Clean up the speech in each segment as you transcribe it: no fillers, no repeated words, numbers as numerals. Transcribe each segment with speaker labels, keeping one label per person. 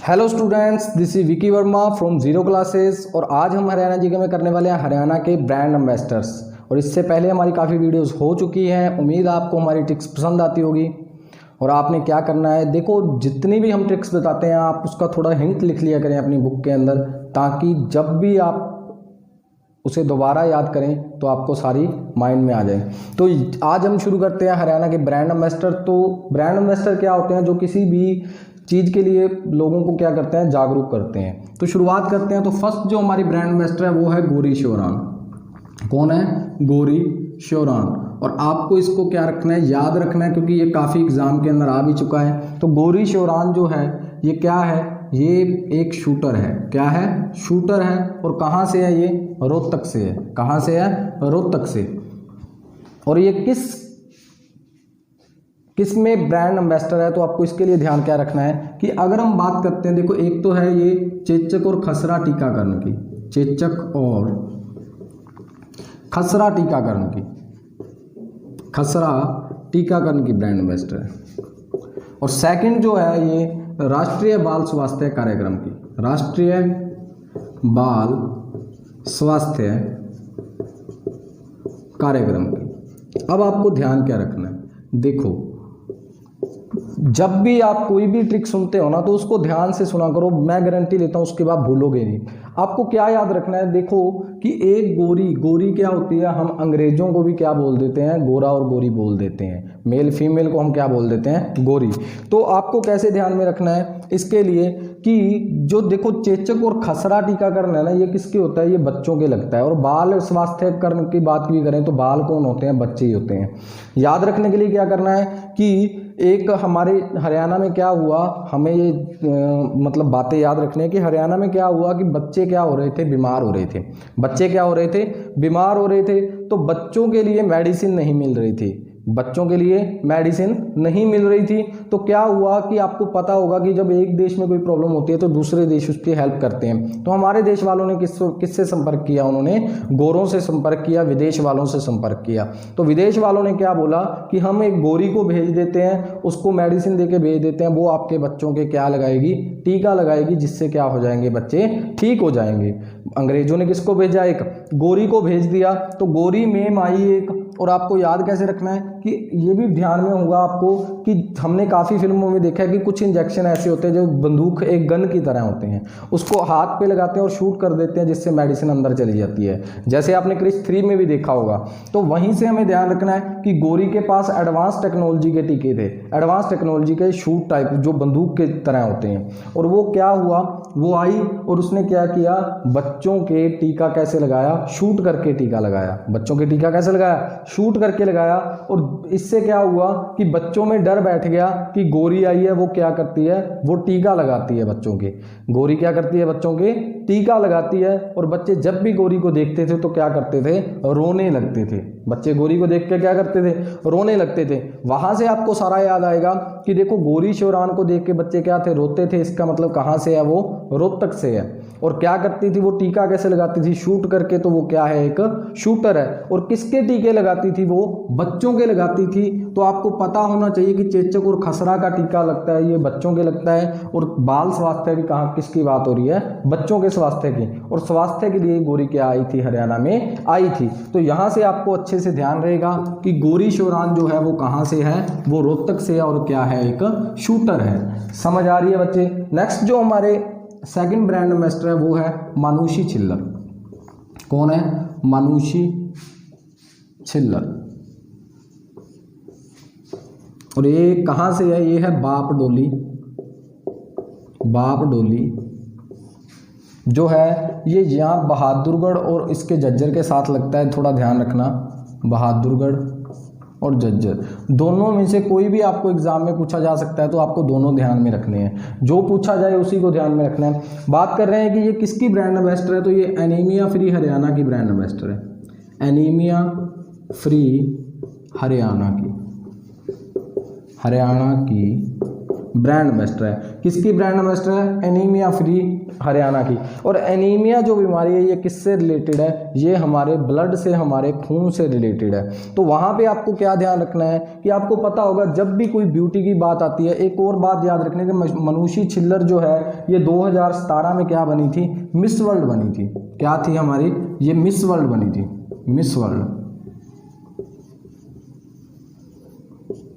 Speaker 1: Hello students, this is Vicky Verma from zero classes. और आज हम हरियाणा जीके में करने वाले हैं हरियाणा के ब्रांड एम्बेसडर्स। और इससे पहले हमारी काफ़ी वीडियोस हो चुकी हैं। उम्मीद आपको हमारी ट्रिक्स पसंद आती होगी। और आपने क्या करना है, देखो जितनी भी हम ट्रिक्स बताते हैं आप उसका थोड़ा हिंट लिख लिया करें अपनी बुक के अंदर, ताकि जब भी आप उसे दोबारा याद करें तो आपको सारी माइंड में आ जाए। तो आज हम शुरू करते हैं हरियाणा के ब्रांड एम्बेसडर। तो ब्रांड एम्बेसडर क्या होते हैं, जो किसी भी चीज़ के लिए लोगों को क्या करते हैं, जागरूक करते हैं। तो शुरुआत करते हैं। तो फर्स्ट जो हमारी ब्रांड एम्बेसडर है वो है गौरी शिवरान। कौन है? गौरी शिवरान। और आपको इसको क्या रखना है, याद रखना है, क्योंकि ये काफ़ी एग्जाम के अंदर आ भी चुका है। तो गौरी शिवरान जो है ये क्या है, ये एक शूटर है। क्या है? शूटर है। और कहाँ से है? ये रोहतक से है। कहाँ से है? रोहतक से। और ये किस में ब्रांड एम्बेसडर है, तो आपको इसके लिए ध्यान क्या रखना है कि अगर हम बात करते हैं, देखो एक तो है ये चेचक और खसरा टीकाकरण की, चेचक और खसरा टीकाकरण की, खसरा टीकाकरण की ब्रांड एम्बेसडर है। और सेकंड जो है ये राष्ट्रीय बाल स्वास्थ्य कार्यक्रम की, राष्ट्रीय बाल स्वास्थ्य कार्यक्रम की। अब आपको ध्यान क्या रखना है, देखो जब भी आप कोई भी ट्रिक सुनते हो ना तो उसको ध्यान से सुना करो। मैं गारंटी लेता हूँ उसके बाद भूलोगे नहीं। आपको क्या याद रखना है, देखो कि एक गोरी क्या होती है, हम अंग्रेजों को भी क्या बोल देते हैं, गोरा और गोरी बोल देते हैं। मेल फीमेल को हम क्या बोल देते हैं, गोरी। तो आपको कैसे ध्यान में रखना है इसके लिए कि जो देखो चेचक और खसरा टीकाकरण है ना, ये किसके होता है, ये बच्चों के लगता है। और बाल स्वास्थ्यकरण की बात भी करें तो बाल कौन होते हैं, बच्चे ही होते हैं। याद रखने के लिए क्या करना है कि एक हमारे हरियाणा में क्या हुआ, हमें ये मतलब बातें याद रखनी है कि हरियाणा में क्या हुआ कि बच्चे क्या हो रहे थे, बीमार हो रहे थे। बच्चे क्या हो रहे थे, बीमार हो रहे थे। तो बच्चों के लिए मेडिसिन नहीं मिल रही थी, बच्चों के लिए मेडिसिन नहीं मिल रही थी। तो क्या हुआ कि आपको पता होगा कि जब एक देश में कोई प्रॉब्लम होती है तो दूसरे देश उसकी हेल्प करते हैं। तो हमारे देश वालों ने किससे संपर्क किया, उन्होंने गोरों से संपर्क किया, विदेश वालों से संपर्क किया। तो विदेश वालों ने क्या बोला कि हम एक गोरी को भेज देते हैं, उसको मेडिसिन दे के भेज देते हैं, वो आपके बच्चों के क्या लगाएगी, टीका लगाएगी, जिससे क्या हो जाएंगे, बच्चे ठीक हो जाएंगे। अंग्रेजों ने किसको भेजा, एक गोरी को भेज दिया। तो गोरी मेम आई एक। और आपको याद कैसे रखना है कि ये भी ध्यान में होगा आपको कि हमने काफ़ी फिल्मों में देखा है कि कुछ इंजेक्शन ऐसे होते हैं जो बंदूक एक गन की तरह होते हैं, उसको हाथ पे लगाते हैं और शूट कर देते हैं, जिससे मेडिसिन अंदर चली जाती है, जैसे आपने क्रिश 3 में भी देखा होगा। तो वहीं से हमें ध्यान रखना है कि गोरी के पास एडवांस टेक्नोलॉजी के टीके थे, एडवांस टेक्नोलॉजी के शूट टाइप जो बंदूक के तरह होते हैं। और वो क्या हुआ, वो आई और उसने क्या किया, बच्चों के टीका कैसे लगाया, शूट करके टीका लगाया। बच्चों के टीका कैसे लगाया, शूट करके लगाया। और इससे क्या हुआ कि बच्चों में डर बैठ गया कि गोरी आई है, वो क्या करती है, वो टीका लगाती है बच्चों के। गोरी क्या करती है, बच्चों के टीका लगाती है। और बच्चे जब भी गोरी को देखते थे तो क्या करते थे, रोने लगते थे। बच्चे गोरी को देख के क्या करते थे, रोने लगते थे। वहां से आपको सारा याद आएगा कि देखो गोरी शिवरान को देख के बच्चे क्या थे, रोते थे। इसका मतलब कहाँ से है, वो रोहतक से है। और क्या करती थी, वो टीका कैसे लगाती थी, शूट करके। तो वो क्या है, एक शूटर है। और किसके टीके लगाती थी, वो बच्चों के लगाती थी। तो आपको पता होना चाहिए कि चेचक और खसरा का टीका लगता है, ये बच्चों के लगता है। और बाल स्वास्थ्य की कहाँ किसकी बात हो रही है, बच्चों के स्वास्थ्य की। और स्वास्थ्य के लिए गोरी क्या आई थी, हरियाणा में आई थी। तो यहाँ से आपको अच्छे से ध्यान रहेगा कि गौरी शिवरान जो है वो कहाँ से है, वो रोहतक से है। और क्या है, एक शूटर है। समझ आ रही है बच्चे। नेक्स्ट जो हमारे सेकंड ब्रांड एम्बेसडर है वो है मानुषी छिल्लर। कौन है, मानुषी छिल्लर। और ये कहाँ से है, ये है बापडोली। बापडोली जो है ये यहाँ बहादुरगढ़ और इसके झज्जर के साथ लगता है, थोड़ा ध्यान रखना। बहादुरगढ़ और झज्जर दोनों में से कोई भी आपको एग्जाम में पूछा जा सकता है, तो आपको दोनों ध्यान में रखने हैं। जो पूछा जाए उसी को ध्यान में रखना है। बात कर रहे हैं कि ये किसकी ब्रांड एम्बेसडर है, तो ये एनीमिया फ्री हरियाणा की ब्रांड एम्बेसडर है। एनीमिया फ्री हरियाणा की, हरियाणा की ब्रांड एम्बेसडर है। किसकी ब्रांड एम्बेसडर है? एनीमिया फ्री हरियाणा की। और एनीमिया जो बीमारी है ये किससे रिलेटेड है? ये हमारे ब्लड से, हमारे खून से रिलेटेड है। तो वहाँ पे आपको क्या ध्यान रखना है कि आपको पता होगा जब भी कोई ब्यूटी की बात आती है, एक और बात याद रखने की, मनुषी छिल्लर जो है ये 2017 में क्या बनी थी? मिस वर्ल्ड बनी थी। क्या थी हमारी? ये मिस वर्ल्ड बनी थी। मिस वर्ल्ड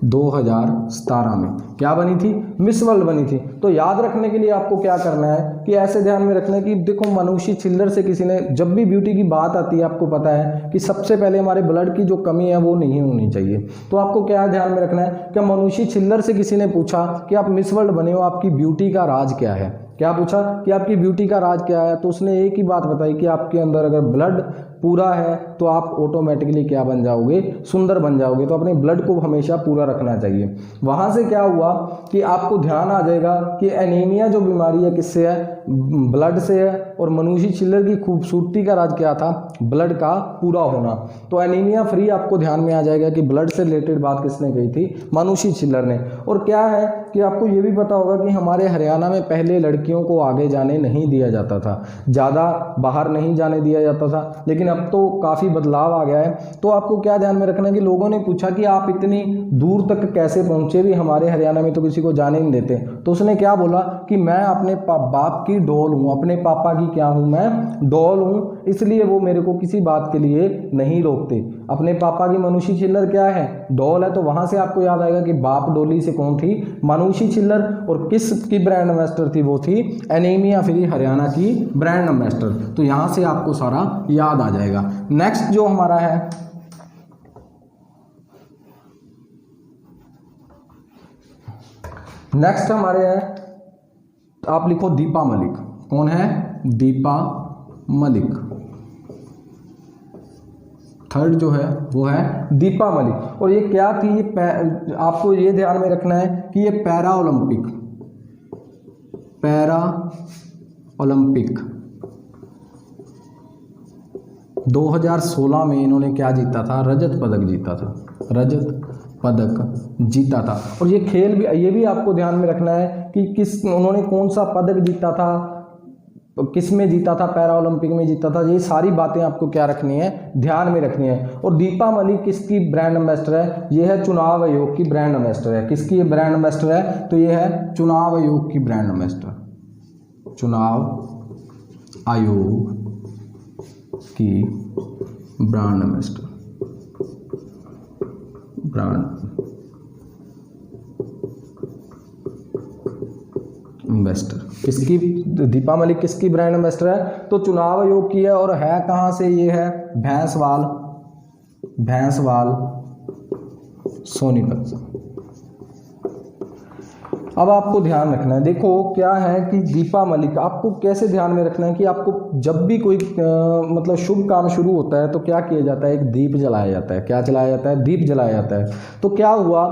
Speaker 1: 2017 में क्या बनी थी? मिस वर्ल्ड बनी थी। तो याद रखने के लिए आपको क्या करना है कि ऐसे ध्यान में रखना है कि देखो मनुष्य छिल्लर से किसी ने, जब भी ब्यूटी की बात आती है आपको पता है कि सबसे पहले हमारे ब्लड की जो कमी है वो नहीं होनी चाहिए। तो आपको क्या ध्यान में रखना है कि मनुष्य छिल्लर से किसी ने पूछा कि आप मिस वर्ल्ड बने हो, आपकी ब्यूटी का राज क्या है? क्या पूछा कि आपकी ब्यूटी का राज क्या है? तो उसने एक ही बात बताई कि आपके अंदर अगर ब्लड पूरा है तो आप ऑटोमेटिकली क्या बन जाओगे? सुंदर बन जाओगे। तो अपने ब्लड को हमेशा पूरा रखना चाहिए। वहाँ से क्या हुआ कि आपको ध्यान आ जाएगा कि एनीमिया जो बीमारी है किससे है? ब्लड से है। और मनुष्य छिल्लर की खूबसूरती का राज क्या था? ब्लड का पूरा होना। तो एनीमिया फ्री आपको ध्यान में आ जाएगा कि ब्लड से रिलेटेड बात किसने कही थी? मनुष्य छिल्लर ने। और क्या है कि आपको ये भी पता होगा कि हमारे हरियाणा में पहले लड़कियों को आगे जाने नहीं दिया जाता था, ज़्यादा बाहर नहीं जाने दिया जाता था, लेकिन अब तो काफ़ी बदलाव आ गया है। तो आपको क्या ध्यान में रखना है कि लोगों ने पूछा कि आप इतनी दूर तक कैसे पहुंचे? भी हमारे हरियाणा में तो किसी को जाने नहीं देते। तो उसने क्या बोला कि मैं अपने बाप की डॉल हूँ, अपने पापा की क्या हूँ? मैं डॉल हूँ, इसलिए वो मेरे को किसी बात के लिए नहीं रोकते। अपने पापा की मनुष्य छिल्लर क्या है? डॉल है। तो वहां से आपको याद आएगा कि बाप डोली से कौन थी? मनुष्य छिल्लर। और किस की ब्रांड एम्बेसडर थी? वो थी एनीमिया फ्री हरियाणा की ब्रांड एम्बेसडर। तो यहां से आपको सारा याद आ जाएगा। नेक्स्ट जो हमारा है, नेक्स्ट हमारे है, आप लिखो दीपा मलिक। कौन है? दीपा मलिक। थर्ड जो है वो है दीपा मलिक। और ये क्या थी? ये आपको ये ध्यान में रखना है कि ये पैरा ओलंपिक 2016 में इन्होंने क्या जीता था? रजत पदक जीता था। रजत पदक जीता था। और ये खेल भी, ये भी आपको ध्यान में रखना है कि उन्होंने कौन सा पदक जीता था, किस में जीता था? पैरा ओलंपिक में जीता था। ये सारी बातें आपको क्या रखनी है? ध्यान में रखनी है। और दीपा मलिक किसकी ब्रांड एम्बेसडर है? ये है चुनाव आयोग की ब्रांड एम्बेसडर है। किसकी ब्रांड एम्बेसडर है? तो ये है चुनाव आयोग की ब्रांड एम्बेसडर। चुनाव आयोग की ब्रांड एम्बेसडर। किसकी? दीपा मलिक किसकी ब्रांड एम्बेसडर है? तो चुनाव आयोग की है। और है कहाँ से? ये है भैंसवाल सोनीपत से। अब आपको ध्यान रखना है, देखो क्या है कि दीपा मलिक, आपको कैसे ध्यान में रखना है कि आपको जब भी कोई मतलब शुभ काम शुरू होता है तो क्या किया जाता है? एक दीप जलाया जाता है। क्या जलाया जाता है? दीप जलाया जाता है। तो क्या हुआ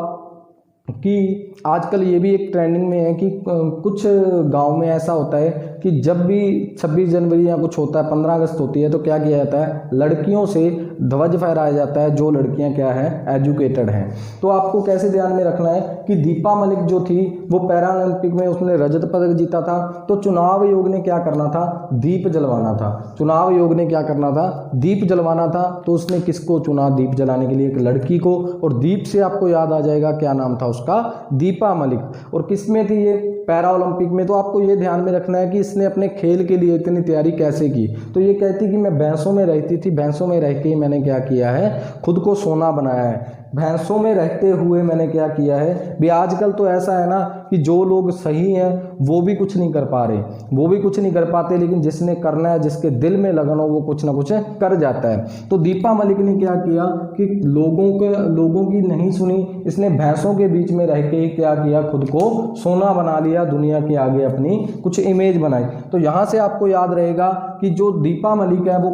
Speaker 1: कि आजकल ये भी एक ट्रेंडिंग में है कि कुछ गांव में ऐसा होता है कि जब भी 26 जनवरी या कुछ होता है, 15 अगस्त होती है, तो क्या किया जाता है? लड़कियों से ध्वज फहराया जाता है, जो लड़कियां क्या है? एजुकेटेड हैं। तो आपको कैसे ध्यान में रखना है कि दीपा मलिक जो थी वो पैरा ओलंपिक में उसने रजत पदक जीता था। तो चुनाव आयोग ने क्या करना था? दीप जलवाना था। चुनाव आयोग ने क्या करना था? दीप जलवाना था। तो उसने किसको चुना दीप जलाने के लिए? एक लड़की को। और दीप से आपको याद आ जाएगा क्या नाम था उसका? दीपा मलिक। और किस में थी ये? पैरा ओलंपिक में। तो आपको ये ध्यान में रखना है कि इसने अपने खेल के लिए इतनी तैयारी कैसे की। तो ये कहती कि मैं भैंसों में रहती थी, भैंसों में रह के मैंने क्या किया है? खुद को सोना बनाया है। भैंसों में रहते हुए मैंने क्या किया है? भी आजकल तो ऐसा है ना कि जो लोग सही हैं वो भी कुछ नहीं कर पा रहे, वो भी कुछ नहीं कर पाते, लेकिन जिसने करना है, जिसके दिल में लगन हो, वो कुछ ना कुछ कर जाता है। तो दीपा मलिक ने क्या किया कि लोगों की नहीं सुनी, इसने भैंसों के बीच में रह के ही क्या किया? खुद को सोना बना लिया, दुनिया के आगे अपनी कुछ इमेज बनाई। तो यहाँ से आपको याद रहेगा कि जो दीपा मलिक है वो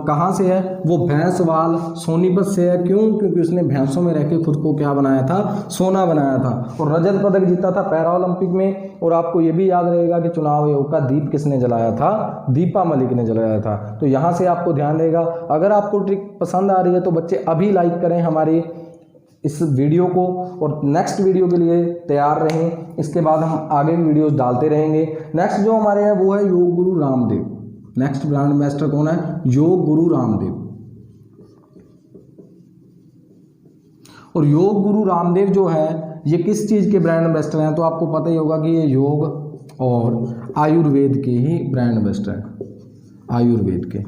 Speaker 1: कहाँ से है? वो भैंसवाल सोनीपत से है। क्यों? क्योंकि उसने भैंसों में रह के खुद को क्या बनाया था? सोना बनाया था। और रजत पदक जीता था पैरा ओलंपिक में। और आपको ये भी याद रहेगा कि चुनाव आयोग का दीप किसने जलाया था? दीपा मलिक ने जलाया था। तो यहाँ से आपको ध्यान रहेगा। अगर आपको ट्रिक पसंद आ रही है तो बच्चे अभी लाइक करें हमारी इस वीडियो को और नेक्स्ट वीडियो के लिए तैयार रहें। इसके बाद हम आगे भी वीडियोस डालते रहेंगे। नेक्स्ट जो हमारे हैं वो है yoga guru Ramdev. Next brand ambassador कौन है? योग गुरु रामदेव। और योग गुरु रामदेव जो है ये किस चीज़ के ब्रांड एम्बेसडर हैं? तो आपको पता ही होगा कि ये योग और आयुर्वेद के ही ब्रांड एम्बेसडर हैं। आयुर्वेद के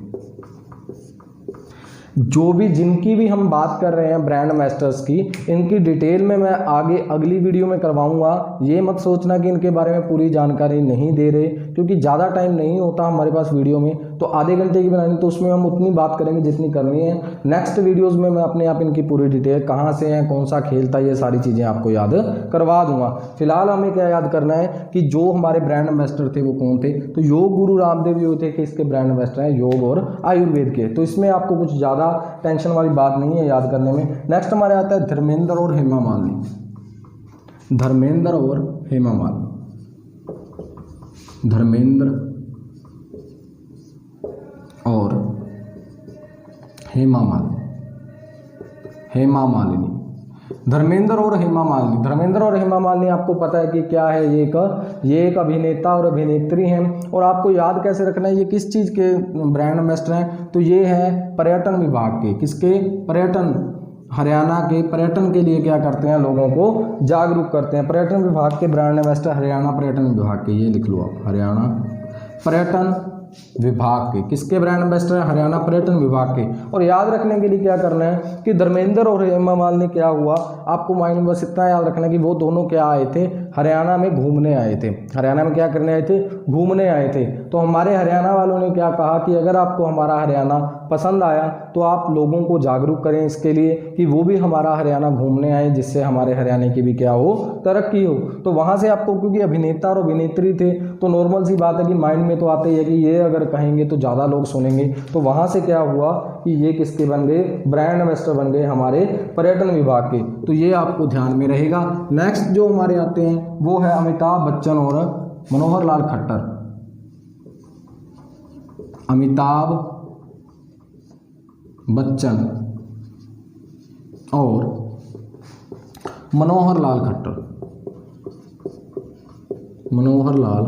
Speaker 1: जो भी जिनकी भी हम बात कर रहे हैं ब्रांड एम्बेसडर्स की, इनकी डिटेल में मैं आगे अगली वीडियो में करवाऊंगा। ये मत सोचना कि इनके बारे में पूरी जानकारी नहीं दे रहे, क्योंकि ज़्यादा टाइम नहीं होता हमारे पास वीडियो में। तो आधे घंटे की बनानी तो उसमें हम उतनी बात करेंगे जितनी करनी है। नेक्स्ट वीडियोज़ में मैं अपने आप इनकी पूरी डिटेल कहाँ से है, कौन सा खेल था, ये सारी चीज़ें आपको याद करवा दूंगा। फिलहाल हमें क्या याद करना है कि जो हमारे ब्रांड एम्बेसडर थे वो कौन थे? तो योग गुरु रामदेव जो थे कि इसके ब्रांड एम्बेसडर हैं योग और आयुर्वेद के। तो इसमें आपको कुछ ज़्यादा टेंशन वाली बात नहीं है याद करने में। नेक्स्ट हमारे आता है धर्मेंद्र और हेमा मालिनी। धर्मेंद्र और हेमा मालिनी। धर्मेंद्र और हेमा मालिनी। हेमा मालिनी। धर्मेंद्र और हेमा मालिनी। धर्मेंद्र और हेमा मालिनी आपको पता है कि क्या है? ये एक अभिनेता और अभिनेत्री हैं। और आपको याद कैसे रखना है ये किस चीज़ के ब्रांड एम्बेसडर हैं? तो ये है पर्यटन विभाग के। किसके? पर्यटन। हरियाणा के पर्यटन के लिए क्या करते हैं? लोगों को जागरूक करते हैं। पर्यटन विभाग के ब्रांड एम्बेसडर हरियाणा पर्यटन विभाग के। ये लिख लो आप, हरियाणा पर्यटन विभाग के। किसके ब्रांड एम्बेसडर हैं? हरियाणा पर्यटन विभाग के। और याद रखने के लिए क्या करना है कि धर्मेंद्र और हेमा मालिनी क्या हुआ, आपको माइंड में बस इतना याद रखना है कि वो दोनों क्या आए थे? हरियाणा में घूमने आए थे। हरियाणा में क्या करने आए थे? घूमने आए थे। तो हमारे हरियाणा वालों ने क्या कहा कि अगर आपको हमारा हरियाणा पसंद आया तो आप लोगों को जागरूक करें इसके लिए कि वो भी हमारा हरियाणा घूमने आए, जिससे हमारे हरियाणा की भी क्या हो? तरक्की हो। तो वहाँ से आपको, क्योंकि अभिनेता और अभिनेत्री थे तो नॉर्मल सी बात है कि माइंड में तो आते ही है कि ये अगर कहेंगे तो ज़्यादा लोग सुनेंगे। तो वहाँ से क्या हुआ कि ये किसके बन गए? ब्रांड एम्बेसडर बन गए हमारे पर्यटन विभाग के। तो ये आपको ध्यान में रहेगा। नेक्स्ट जो हमारे आते हैं वो है अमिताभ बच्चन और मनोहर लाल खट्टर। अमिताभ बच्चन और मनोहर लाल खट्टर। मनोहर लाल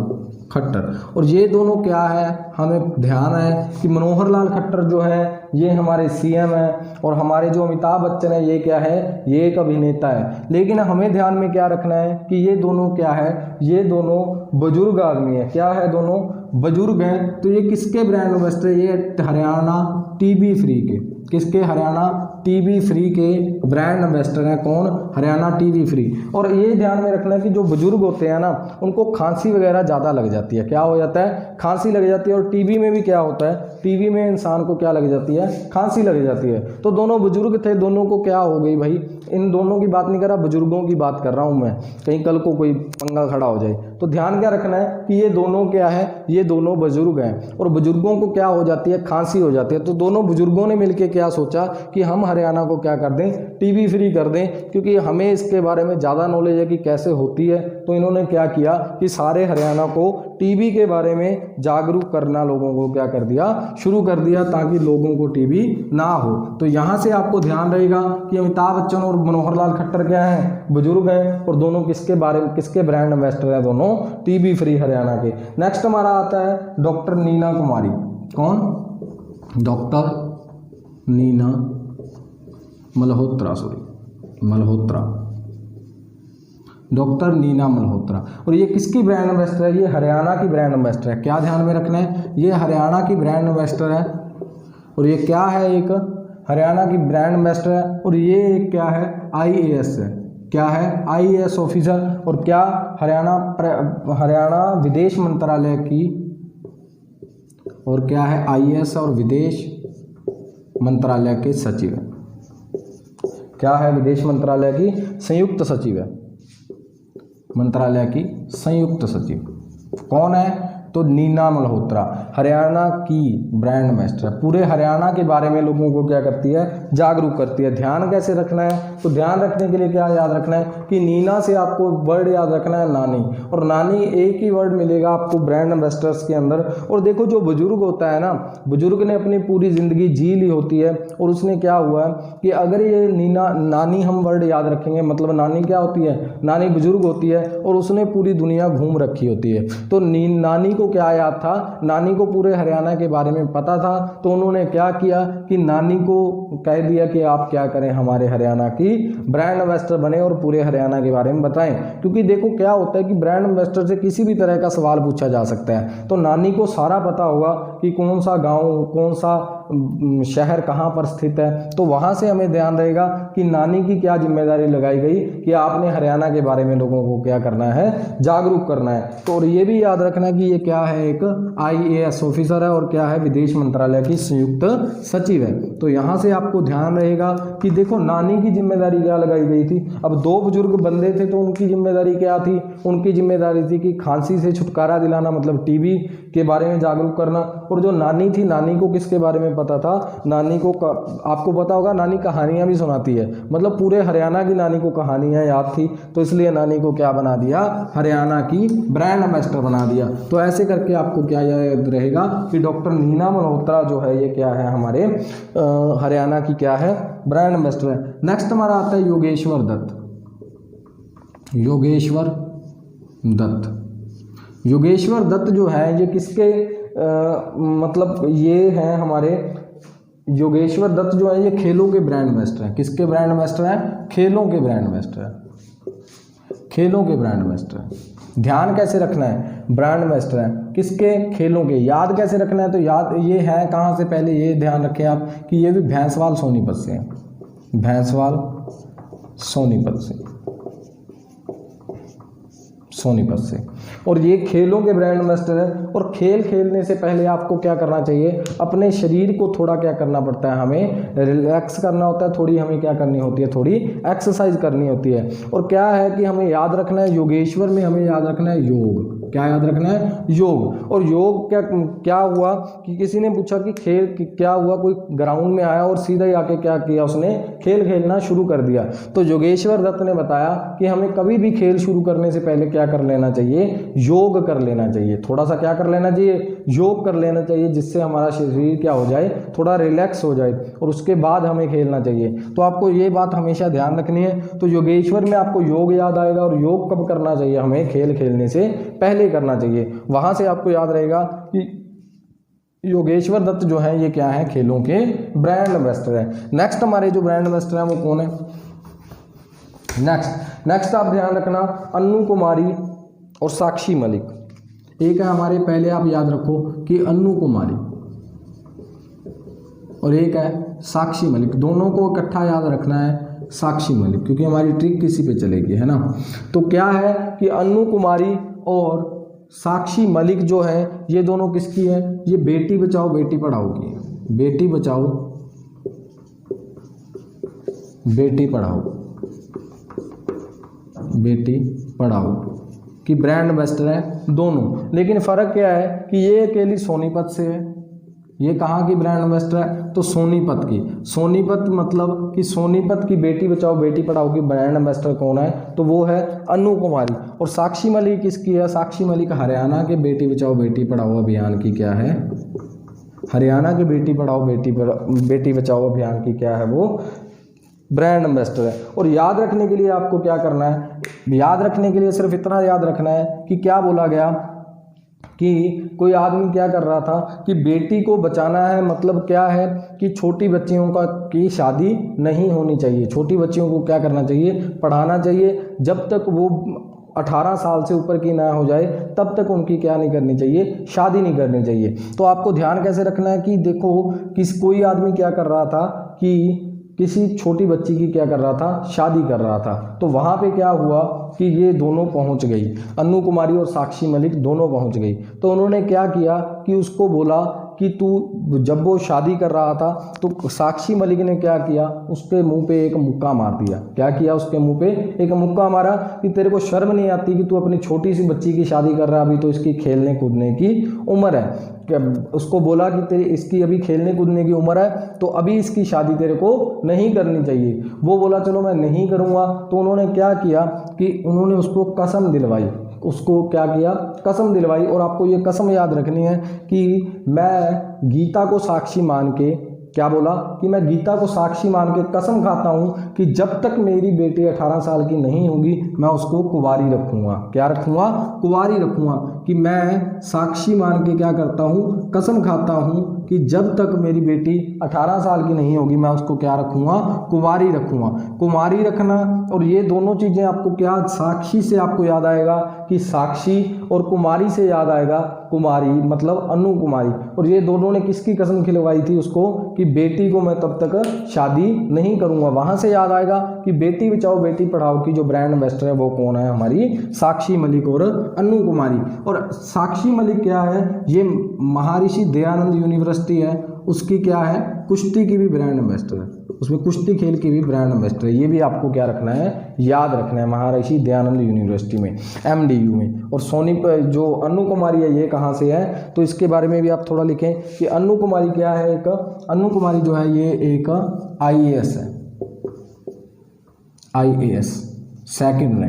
Speaker 1: खट्टर। और ये दोनों क्या है? हमें ध्यान है कि मनोहर लाल खट्टर जो है ये हमारे सीएम है और हमारे जो अमिताभ बच्चन है ये क्या है? ये एक अभिनेता है। लेकिन हमें ध्यान में क्या रखना है कि ये दोनों क्या है? ये दोनों बुजुर्ग आदमी है। क्या है? दोनों बुजुर्ग हैं। तो ये किसके ब्रांड एम्बेसडर? ये हरियाणा टीबी फ्री के। किसके? हरियाणा टीबी फ्री के ब्रांड एम्बेसडर हैं। कौन? Haryana TB free. और ये ध्यान में रखना है कि जो बुजुर्ग होते हैं ना उनको खांसी वगैरह ज़्यादा लग जाती है। क्या हो जाता है? खांसी लग जाती है। और टीबी में भी क्या होता है? टीबी में इंसान को क्या लग जाती है? खांसी लग जाती है। तो दोनों बुजुर्ग थे, दोनों को क्या हो गई भाई? इन दोनों की बात नहीं कर रहा, बुजुर्गों की बात कर रहा हूँ मैं, कहीं कल को कोई पंगा खड़ा हो जाए। तो ध्यान क्या रखना है कि ये दोनों क्या है? ये दोनों बुजुर्ग हैं और बुजुर्गों को क्या हो जाती है? खांसी हो जाती है। तो दोनों बुजुर्गों ने मिलकर क्या सोचा कि हम हरियाणा को क्या कर दें? टीबी फ्री कर दें, क्योंकि हमें इसके बारे में ज़्यादा नॉलेज है कि कैसे होती है। तो इन्होंने क्या किया कि सारे हरियाणा को टीबी के बारे में जागरूक करना लोगों को क्या कर दिया? शुरू कर दिया, ताकि लोगों को टीबी ना हो। तो यहाँ से आपको ध्यान रहेगा कि अमिताभ बच्चन और मनोहर लाल खट्टर क्या हैं? बुजुर्ग हैं। और दोनों किसके बारे में, किसके ब्रांड एम्बेसडर हैं? दोनों टीबी फ्री हरियाणा के। नेक्स्ट हमारा आता है डॉक्टर नीना कुमारी। कौन? Doctor Neena Malhotra. Sorry, Malhotra. Doctor Neena Malhotra. और ये किसकी ब्रांड एम्बेसडर है? ये हरियाणा की ब्रांड एम्बेसडर है। क्या ध्यान में रखना है? ये हरियाणा की ब्रांड एम्बेसडर है। और ये क्या है? एक हरियाणा की ब्रांड एम्बेसडर है। और ये एक क्या है? आईएएस है। क्या है? IAS officer. और क्या? हरियाणा विदेश मंत्रालय की। और क्या है? आईएएस और विदेश मंत्रालय के सचिव है। क्या है? विदेश मंत्रालय की संयुक्त सचिव है। मंत्रालय की संयुक्त सचिव कौन है? तो नीना मल्होत्रा हरियाणा की ब्रांड एम्बेसडर, पूरे हरियाणा के बारे में लोगों को क्या करती है, जागरूक करती है। ध्यान कैसे रखना है, तो ध्यान रखने के लिए क्या याद रखना है कि नीना से आपको वर्ड याद रखना है नानी, और नानी एक ही वर्ड मिलेगा आपको ब्रांड एम्बेसडर्स के अंदर। और देखो जो बुजुर्ग होता है ना, बुजुर्ग ने अपनी पूरी ज़िंदगी जी ली होती है, और उसने क्या हुआ कि अगर ये नीना नानी हम वर्ड याद रखेंगे, मतलब नानी क्या होती है, नानी बुजुर्ग होती है और उसने पूरी दुनिया घूम रखी होती है। तो नानी को क्या याद था, नानी को पूरे हरियाणा के बारे में पता था, तो उन्होंने क्या किया कि नानी को कह दिया कि आप क्या करें, हमारे हरियाणा की ब्रांड एम्बेसडर बने और पूरे हरियाणा के बारे में बताएं। क्योंकि देखो क्या होता है कि ब्रांड एम्बेसडर से किसी भी तरह का सवाल पूछा जा सकता है, तो नानी को सारा पता होगा कि कौन सा गाँव, कौन सा शहर कहाँ पर स्थित है। तो वहाँ से हमें ध्यान रहेगा कि नानी की क्या जिम्मेदारी लगाई गई कि आपने हरियाणा के बारे में लोगों को क्या करना है, जागरूक करना है। तो और ये भी याद रखना कि ये क्या है, एक IAS ऑफिसर है और क्या है, विदेश मंत्रालय की संयुक्त सचिव है। तो यहाँ से आपको ध्यान रहेगा कि देखो नानी की जिम्मेदारी क्या लगाई गई थी। अब दो बुजुर्ग बंदे थे तो उनकी जिम्मेदारी क्या थी, उनकी जिम्मेदारी थी कि खांसी से छुटकारा दिलाना, मतलब TB के बारे में जागरूक करना। और जो नानी थी, नानी को किसके बारे में पता था, नानी को आपको पता होगा नानी कहानियां भी सुनाती है, मतलब पूरे हरियाणा की नानी को कहानियां याद थी, तो इसलिए नानी को क्या बना दिया, हरियाणा की ब्रांड एम्बेसडर बना दिया। तो ऐसे करके आपको क्या याद रहेगा कि डॉक्टर नीना मल्होत्रा जो है ये क्या है, हमारे हरियाणा की क्या है, ब्रांड एम्बेसडर है। नेक्स्ट हमारा आता है योगेश्वर दत्त। योगेश्वर दत्त, योगेश्वर दत्त जो है ये किसके मतलब ये हैं हमारे योगेश्वर दत्त जो है ये खेलों के ब्रांड एम्बेसडर हैं। किसके ब्रांड एम्बेसडर हैं, खेलों के ब्रांड एम्बेसडर हैं, खेलों के ब्रांड एम्बेसडर हैं। ध्यान कैसे रखना है, ब्रांड एम्बेसडर हैं किसके, खेलों के। याद कैसे रखना है, तो याद ये है कहाँ से, पहले ये ध्यान रखें आप कि ये भी भैंसवाल सोनीपत से हैं, भैंसवाल सोनीपत से, सोनीपत से। और ये खेलों के ब्रांड एम्बेसडर है। और खेल खेलने से पहले आपको क्या करना चाहिए, अपने शरीर को थोड़ा क्या करना पड़ता है, हमें रिलैक्स करना होता है, थोड़ी हमें क्या करनी होती है, थोड़ी एक्सरसाइज करनी होती है। और क्या है कि हमें याद रखना है, योगेश्वर में हमें याद रखना है योग। क्या याद रखना है, योग। और योग क्या हुआ कि किसी ने पूछा कि खेल क्या हुआ, कोई ग्राउंड में आया और सीधा ही आके क्या किया, उसने खेल खेलना शुरू कर दिया। तो योगेश्वर दत्त ने बताया कि हमें कभी भी खेल शुरू करने से पहले क्या कर लेना चाहिए, योग कर लेना चाहिए। थोड़ा सा क्या कर लेना चाहिए, योग कर लेना चाहिए, जिससे हमारा शरीर क्या हो जाए, थोड़ा रिलैक्स हो जाए, और उसके बाद हमें खेलना चाहिए। तो आपको ये बात हमेशा ध्यान रखनी है। तो योगेश्वर में आपको योग याद आएगा, और योग कब करना चाहिए, हमें खेल खेलने से पहले करना चाहिए। वहां से आपको याद रहेगा कि योगेश्वर दत्त जो है ये क्या है, खेलों के ब्रांड एम्बेसडर है। नेक्स्ट हमारे जो ब्रांड एम्बेसडर है वो कौन है, नेक्स्ट आप ध्यान रखना, अन्नू कुमारी और साक्षी मलिक। एक है हमारे, पहले आप याद रखो कि अन्नू कुमारी और एक है साक्षी मलिक, दोनों को इकट्ठा याद रखना है, साक्षी मलिक, क्योंकि हमारी ट्रिक किसी पे चलेगी, है ना। तो क्या है कि अन्नू कुमारी और साक्षी मलिक जो है ये दोनों किसकी है, ये बेटी बचाओ बेटी पढ़ाओ की है। बेटी बचाओ बेटी पढ़ाओ, बेटी पढ़ाओ की ब्रांड एम्बेसडर है दोनों। लेकिन फ़र्क क्या है कि ये अकेली सोनीपत से है, ये कहाँ की ब्रांड एम्बेसडर है, तो सोनीपत की। सोनीपत मतलब कि सोनीपत की बेटी बचाओ बेटी पढ़ाओ की ब्रांड एम्बेसडर कौन है, तो वो है अन्नू कुमारी। और साक्षी मलिक किसकी है, साक्षी मलिक हरियाणा के बेटी बचाओ बेटी पढ़ाओ अभियान की क्या है, हरियाणा के बेटी पढ़ाओ बेटी बचाओ अभियान की क्या है, वो ब्रांड एम्बेसडर है। और याद रखने के लिए आपको क्या करना है, याद रखने के लिए सिर्फ इतना याद रखना है कि क्या बोला गया कि कोई आदमी क्या कर रहा था कि बेटी को बचाना है, मतलब क्या है कि छोटी बच्चियों की शादी नहीं होनी चाहिए, छोटी बच्चियों को क्या करना चाहिए, पढ़ाना चाहिए, जब तक वो 18 साल से ऊपर की ना हो जाए तब तक उनकी क्या नहीं करनी चाहिए, शादी नहीं करनी चाहिए। तो आपको ध्यान कैसे रखना है कि देखो कोई आदमी क्या कर रहा था कि किसी छोटी बच्ची की क्या कर रहा था, शादी कर रहा था। तो वहाँ पे क्या हुआ कि ये दोनों पहुँच गई, अन्नू कुमारी और साक्षी मलिक दोनों पहुँच गई। तो उन्होंने क्या किया कि उसको बोला कि तू, जब वो शादी कर रहा था तो साक्षी मलिक ने क्या किया, उसके मुंह पे एक मुक्का मार दिया। क्या किया, उसके मुंह पे एक मुक्का मारा कि तेरे को शर्म नहीं आती कि तू अपनी छोटी सी बच्ची की शादी कर रहा है, अभी तो इसकी खेलने कूदने की उम्र है। उसको बोला कि तेरी इसकी अभी खेलने कूदने की उम्र है, तो अभी इसकी शादी तेरे को नहीं करनी चाहिए। वो बोला चलो मैं नहीं करूँगा। तो उन्होंने क्या किया कि उन्होंने उसको कसम दिलवाई। उसको क्या किया, कसम दिलवाई। और आपको ये कसम याद रखनी है कि मैं गीता को साक्षी मान के, क्या बोला कि मैं गीता को साक्षी मान के कसम खाता हूँ कि जब तक मेरी बेटी 18 साल की नहीं होगी मैं उसको कुंवारी रखूँगा। क्या रखूँगा, कुंवारी रखूँगा। कि मैं साक्षी मान के क्या करता हूँ, कसम खाता हूँ कि जब तक मेरी बेटी 18 साल की नहीं होगी मैं उसको क्या रखूँगा, कुंवारी रखूँगा। कुंवारी रखना और ये दोनों चीज़ें आपको क्या, साक्षी से आपको याद आएगा कि साक्षी, और कुमारी से याद आएगा कुमारी, मतलब अनु कुमारी। और ये दोनों ने किसकी कसम खिलवाई थी उसको, कि बेटी को मैं तब तक शादी नहीं करूँगा। वहाँ से याद आएगा कि बेटी बचाओ बेटी पढ़ाओ की जो ब्रांड एम्बेसडर है वो कौन है, हमारी साक्षी मलिक और अनु कुमारी। और साक्षी मलिक क्या है, ये महर्षि दयानंद यूनिवर्सिटी है उसकी क्या है, कुश्ती की भी ब्रांड एम्बेसडर है, उसमें कुश्ती खेल की भी ब्रांड एम्बेसडर है। ये भी आपको क्या रखना है, याद रखना है, महर्षि दयानंद यूनिवर्सिटी में, MDU में। और जो अनु कुमारी है ये कहाँ से है, तो इसके बारे में भी आप थोड़ा लिखें कि अनु कुमारी क्या है। एक अनु कुमारी जो है ये एक IAS है, IAS सेकंड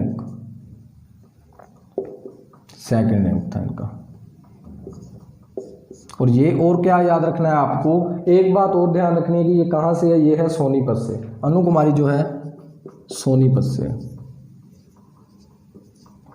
Speaker 1: रैंक था इनका। और ये और क्या याद रखना है आपको, एक बात और ध्यान रखनी है कि ये कहाँ से है, ये है सोनीपत से। अनु कुमारी जो है सोनीपत से।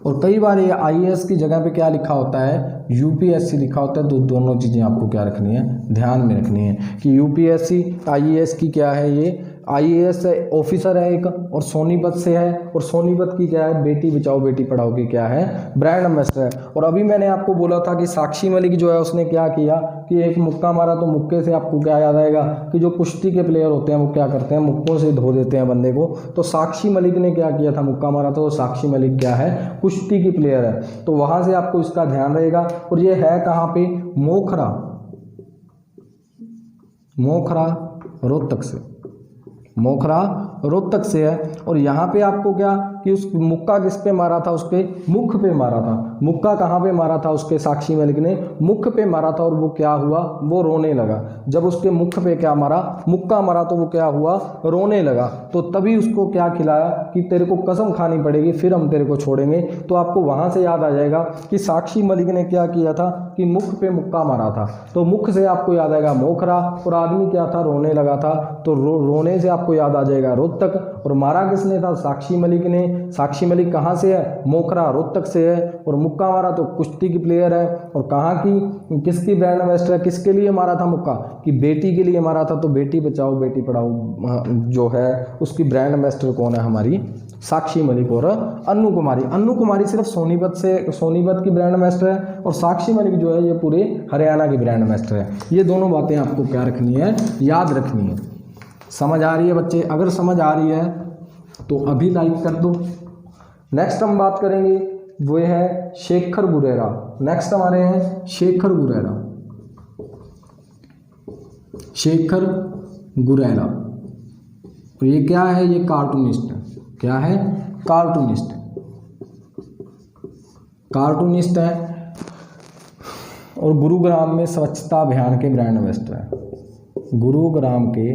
Speaker 1: और कई बार ये IAS की जगह पे क्या लिखा होता है, UPSC लिखा होता है। दोनों चीज़ें आपको क्या रखनी है, ध्यान में रखनी है कि UPSC IAS की क्या है, ये IAS ऑफिसर है एक, और सोनीपत से है। और सोनीपत की क्या है, बेटी बचाओ बेटी पढ़ाओ की क्या है, ब्रांड एम्बेसडर है। और अभी मैंने आपको बोला था कि साक्षी मलिक जो है उसने क्या किया कि एक मुक्का मारा। तो मुक्के से आपको क्या याद आएगा कि जो कुश्ती के प्लेयर होते हैं वो क्या करते हैं, मुक्कों से धो देते हैं बंदे को। तो साक्षी मलिक ने क्या किया था, मुक्का मारा था। तो साक्षी मलिक क्या है, कुश्ती की प्लेयर है। तो वहाँ से आपको इसका ध्यान रहेगा। और ये है कहाँ पे, मोखरा रोहतक से, मोखरा रोहतक से है। और यहाँ पे आपको क्या कि उस मुक्का किस पे मारा था, उसके मुख पे मारा था। मुक्का कहाँ पे मारा था उसके, साक्षी मलिक ने मुख पे मारा था। और वो क्या हुआ, वो रोने लगा। जब उसके मुख पे क्या मारा, मुक्का मारा, तो वो क्या हुआ, रोने लगा। तो तभी उसको क्या खिलाया कि तेरे को कसम खानी पड़ेगी फिर हम तेरे को छोड़ेंगे। तो आपको वहाँ से याद आ जाएगा कि साक्षी मलिक ने क्या किया था कि मुख पे मुक्का मारा था। तो मुख से आपको याद आएगा मोखरा, और आदमी क्या था, रोने लगा था। तो रोने से आपको याद आ जाएगा रोहतक। और मारा किसने था, साक्षी मलिक ने। साक्षी मलिक कहाँ से है, मोखरा रोहतक से है। और मुक्का मारा तो कुश्ती की प्लेयर है। और कहाँ की, किसकी ब्रांड एम्बेसडर है, किसके लिए मारा था मुक्का, कि बेटी के लिए मारा था। तो बेटी बचाओ बेटी पढ़ाओ जो है उसकी ब्रांड एम्बेसडर कौन है, हमारी साक्षी मलिक और अनु कुमारी। अनु कुमारी सिर्फ सोनीपत की ब्रांड एम्बेसडर है। और साक्षी मलिक जो है ये पूरे हरियाणा की ब्रांड एम्बेसडर है। ये दोनों बातें आपको क्या रखनी है, याद रखनी है। समझ आ रही है बच्चे? अगर समझ आ रही है तो अभी लाइक कर दो। नेक्स्ट हम बात करेंगे वो है शेखर गुरेरा। नेक्स्ट हमारे हैं शेखर गुरेरा। शेखर गुरेरा, और ये क्या है, ये कार्टूनिस्ट है। क्या है, कार्टूनिस्ट है। और गुरुग्राम में स्वच्छता अभियान के ब्रांड एम्बेसडर है। गुरुग्राम के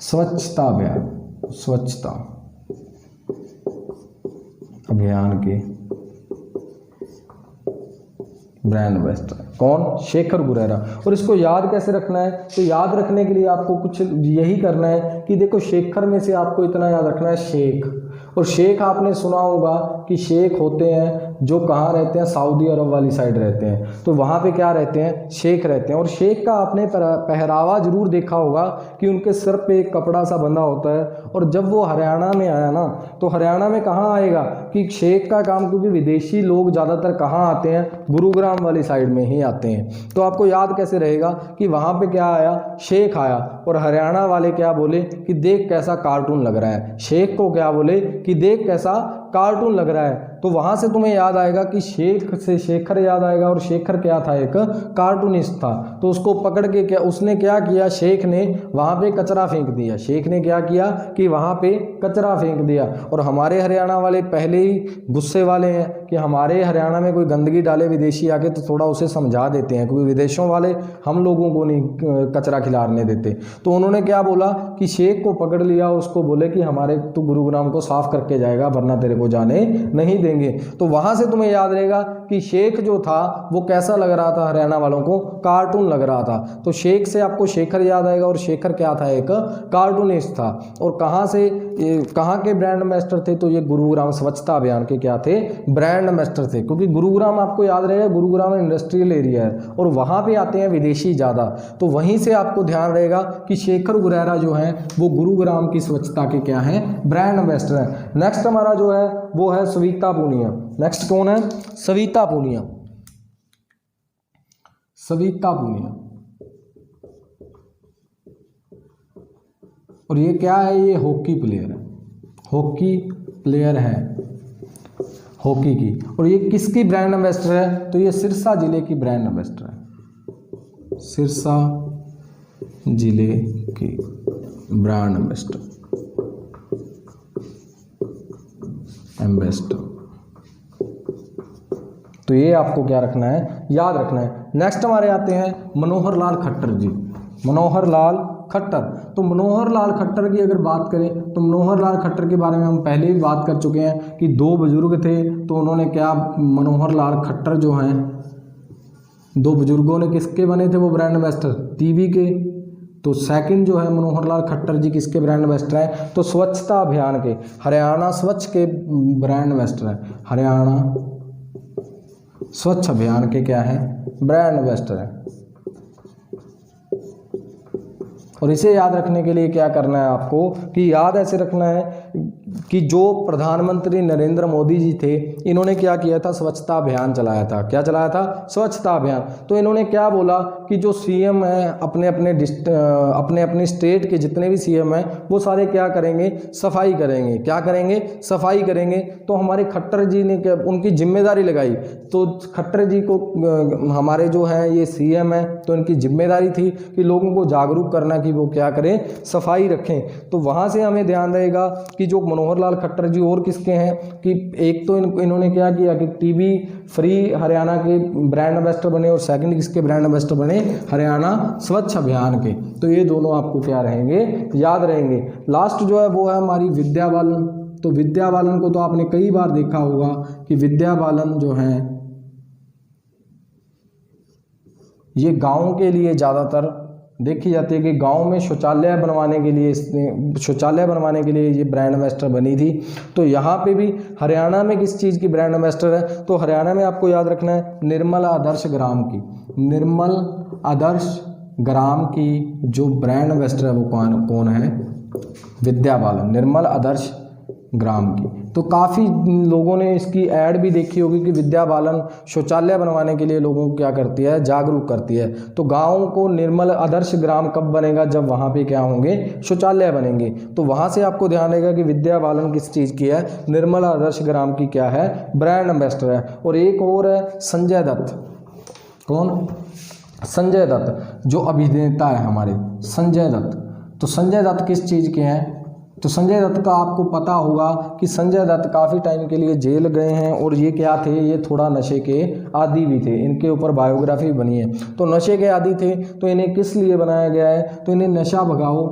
Speaker 1: स्वच्छता अभियान के ब्रांड एम्बेसडर कौन, शेखर गुरेरा। और इसको याद कैसे रखना है, तो याद रखने के लिए आपको कुछ यही करना है कि देखो शेखर में से आपको इतना याद रखना है, शेख। और शेख आपने सुना होगा कि शेख होते हैं जो कहाँ रहते हैं, सऊदी अरब वाली साइड रहते हैं। तो वहाँ पे क्या रहते हैं, शेख रहते हैं। और शेख का आपने पहरावा जरूर देखा होगा कि उनके सर पे एक कपड़ा सा बंधा होता है। और जब वो हरियाणा में आया ना, तो हरियाणा में कहाँ आएगा कि शेख का काम, क्योंकि विदेशी लोग ज़्यादातर कहाँ आते हैं, गुरुग्राम वाली साइड में ही आते हैं। तो आपको याद कैसे रहेगा कि वहाँ पे क्या आया, शेख आया। और हरियाणा वाले क्या बोले कि देख कैसा कार्टून लग रहा है। शेख को क्या बोले कि देख कैसा कार्टून लग रहा है, तो वहाँ से तुम्हें याद आएगा कि शेख से शेखर याद आएगा, और शेखर क्या था, एक कार्टूनिस्ट था। तो उसको पकड़ के क्या उसने क्या किया, शेख ने वहाँ पे कचरा फेंक दिया। शेख ने क्या किया कि वहाँ पे कचरा फेंक दिया। और हमारे हरियाणा वाले पहले ही गुस्से वाले हैं कि हमारे हरियाणा में कोई गंदगी डाले विदेशी आके तो थोड़ा उसे समझा देते हैं, क्योंकि विदेशों वाले हम लोगों को नहीं कचरा खिलाने देते। तो उन्होंने क्या बोला कि शेख को पकड़ लिया, उसको बोले कि हमारे तू गुरुग्राम को साफ करके जाएगा वरना तेरे को जाने नहीं देंगे। तो वहाँ से तुम्हें याद रहेगा कि शेख जो था वो कैसा लग रहा था, हरियाणा वालों को कार्टून लग रहा था। तो शेख से आपको शेखर याद आएगा, और शेखर क्या था, एक कार्टूनिस्ट था। और कहाँ के ब्रांड एम्बेसडर थे, तो ये गुरुग्राम स्वच्छता अभियान के क्या थे, ब्रांड एम्बेसडर थे। क्योंकि गुरुग्राम आपको याद रहेगा, गुरुग्राम इंडस्ट्रियल एरिया है और वहाँ पे आते हैं विदेशी ज़्यादा। तो वहीं से आपको ध्यान रहेगा कि शेखर गुरेरा जो है वो गुरुग्राम की स्वच्छता के क्या हैं, ब्रांड एम्बेसडर हैं। नेक्स्ट हमारा जो है वो है सविता पूनिया। नेक्स्ट कौन है, सविता पूनिया। सविता पूनिया, और ये क्या है, ये हॉकी प्लेयर है, हॉकी प्लेयर है हॉकी की। और ये किसकी ब्रांड एम्बेसडर है, तो ये सिरसा जिले की ब्रांड एम्बेसडर है, सिरसा जिले की ब्रांड एम्बेसडर। तो ये आपको क्या रखना है, याद रखना है। नेक्स्ट हमारे आते हैं मनोहर लाल खट्टर जी, मनोहर लाल खट्टर। तो मनोहर लाल खट्टर की अगर बात करें तो मनोहर लाल खट्टर के बारे में हम पहले भी बात कर चुके हैं कि दो बुजुर्ग थे। तो उन्होंने क्या, मनोहर लाल खट्टर जो हैं, दो बुजुर्गों ने किसके बने थे वो ब्रांड एम्बेसडर, टीवी के। तो सेकंड जो है मनोहर लाल खट्टर जी किसके ब्रांड एम्बेसडर हैं, तो स्वच्छता अभियान के, हरियाणा स्वच्छ के ब्रांड एम्बेसडर हैं, हरियाणा स्वच्छ अभियान के क्या है, ब्रांड एम्बेसडर हैं। और इसे याद रखने के लिए क्या करना है आपको, कि याद ऐसे रखना है कि जो प्रधानमंत्री नरेंद्र मोदी जी थे, इन्होंने क्या किया था, स्वच्छता अभियान चलाया था। क्या चलाया था, स्वच्छता अभियान। तो इन्होंने क्या बोला कि जो सीएम हैं अपने अपने स्टेट के जितने भी सीएम हैं वो सारे क्या करेंगे, सफाई करेंगे। क्या करेंगे, सफाई करेंगे। तो हमारे खट्टर जी ने क्या उनकी जिम्मेदारी लगाई। तो खट्टर जी को हमारे जो हैं ये सीएम हैं, तो इनकी जिम्मेदारी थी कि लोगों को जागरूक करना कि वो क्या करें, सफाई रखें। तो वहाँ से हमें ध्यान रहेगा कि जो मनोहर लाल खट्टर जी और किसके हैं, कि एक तो इन्होंने क्या किया कि टीबी फ्री हरियाणा के ब्रांड एम्बेसडर बने, और सेकंड किसके ब्रांड एम्बेसडर बने, हरियाणा स्वच्छ अभियान के। तो ये दोनों आपको क्या रहेंगे, याद रहेंगे। लास्ट जो है वो है हमारी विद्या बालन। तो विद्या बालन को तो आपने कई बार देखा होगा कि विद्या बालन जो है ये गाँव के लिए ज़्यादातर देखी जाती है कि गांव में शौचालय बनवाने के लिए ये ब्रांड एम्बेसडर बनी थी। तो यहाँ पे भी हरियाणा में किस चीज़ की ब्रांड एम्बेसडर है, तो हरियाणा में आपको याद रखना है निर्मल आदर्श ग्राम की, निर्मल आदर्श ग्राम की जो ब्रांड एम्बेसडर है वो कौन है, विद्या बालन, निर्मल आदर्श ग्राम की। तो काफ़ी लोगों ने इसकी ऐड भी देखी होगी कि विद्या बालन शौचालय बनवाने के लिए लोगों को क्या करती है, जागरूक करती है। तो गाँव को निर्मल आदर्श ग्राम कब बनेगा, जब वहाँ पे क्या होंगे, शौचालय बनेंगे। तो वहाँ से आपको ध्यान रहेगा कि विद्या बालन किस चीज़ की है, निर्मल आदर्श ग्राम की क्या है, ब्रांड एम्बेसडर है। और एक और है संजय दत्त। कौन, संजय दत्त जो अभिनेता है हमारे, संजय दत्त। तो संजय दत्त किस चीज़ के हैं, तो संजय दत्त का आपको पता होगा कि संजय दत्त काफ़ी टाइम के लिए जेल गए हैं, और ये क्या थे, ये थोड़ा नशे के आदी भी थे। इनके ऊपर बायोग्राफी बनी है। तो नशे के आदी थे, तो इन्हें किस लिए बनाया गया है, तो इन्हें नशा भगाओ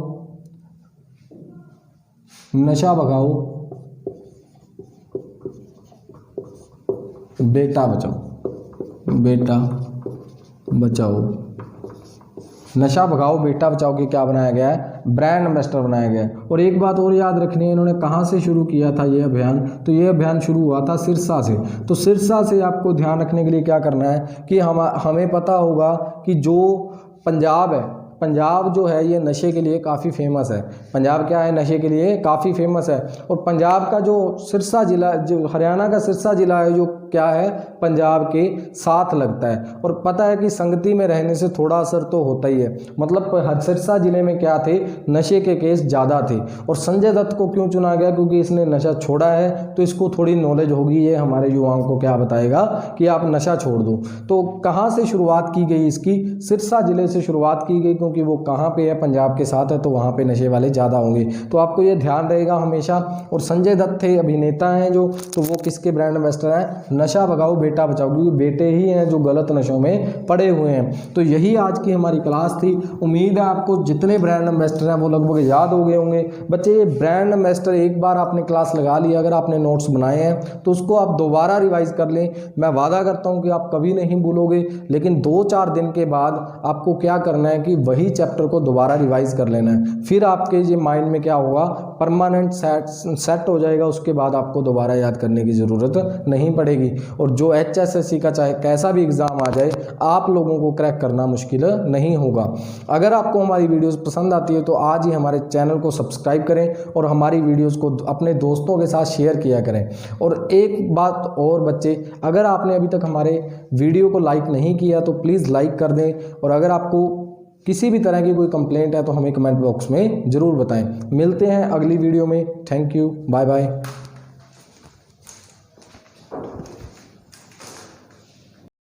Speaker 1: बेटा बचाओ, नशा भगाओ बेटा बचाओ के क्या बनाया गया है, ब्रांड एम्बेसडर बनाया गया है। और एक बात और याद रखनी है, इन्होंने कहाँ से शुरू किया था ये अभियान, तो ये अभियान शुरू हुआ था सिरसा से। तो सिरसा से आपको ध्यान रखने के लिए क्या करना है कि हमें पता होगा कि जो पंजाब है, पंजाब जो है ये नशे के लिए काफ़ी फेमस है। पंजाब क्या है, नशे के लिए काफ़ी फेमस है। और पंजाब का जो सिरसा ज़िला, जो हरियाणा का सिरसा ज़िला है, जो क्या है, पंजाब के साथ लगता है। और पता है कि संगति में रहने से थोड़ा असर तो होता ही है। मतलब सिरसा जिले में क्या थे, नशे के केस ज़्यादा थे। और संजय दत्त को क्यों चुना गया, क्योंकि इसने नशा छोड़ा है, तो इसको थोड़ी नॉलेज होगी, ये हमारे युवाओं को क्या बताएगा कि आप नशा छोड़ दो। तो कहाँ से शुरुआत की गई इसकी, सिरसा जिले से शुरुआत की गई, क्योंकि वो कहाँ पे है, पंजाब के साथ है, तो वहाँ पे नशे वाले ज़्यादा होंगे। तो आपको ये ध्यान रहेगा हमेशा। और संजय दत्त थे अभिनेता हैं जो, तो वो किसके ब्रांड एम्बेसडर हैं, नशा भगाओ बेटा बचाओ, क्योंकि बेटे ही हैं जो गलत नशों में पड़े हुए हैं। तो यही आज की हमारी क्लास थी। उम्मीद है आपको जितने ब्रांड एम्बेसडर हैं वो लगभग याद हो गए होंगे। बच्चे ये ब्रांड एम्बेसडर एक बार आपने क्लास लगा लिया, अगर आपने नोट्स बनाए हैं तो उसको आप दोबारा रिवाइज कर लें। मैं वादा करता हूं कि आप कभी नहीं भूलोगे, लेकिन 2-4 दिन के बाद आपको क्या करना है कि वही चैप्टर को दोबारा रिवाइज कर लेना है। फिर आपके ये माइंड में क्या होगा, परमानेंट सेट हो जाएगा। उसके बाद आपको दोबारा याद करने की ज़रूरत नहीं पड़ेगी। और जो HSSC का चाहे कैसा भी एग्ज़ाम आ जाए, आप लोगों को क्रैक करना मुश्किल नहीं होगा। अगर आपको हमारी वीडियोस पसंद आती है तो आज ही हमारे चैनल को सब्सक्राइब करें और हमारी वीडियोस को अपने दोस्तों के साथ शेयर किया करें। और एक बात और बच्चे, अगर आपने अभी तक हमारे वीडियो को लाइक नहीं किया तो प्लीज़ लाइक कर दें। और अगर आपको किसी भी तरह की कोई कंप्लेंट है तो हमें कमेंट बॉक्स में ज़रूर बताएं। मिलते हैं अगली वीडियो में। Thank you, bye bye.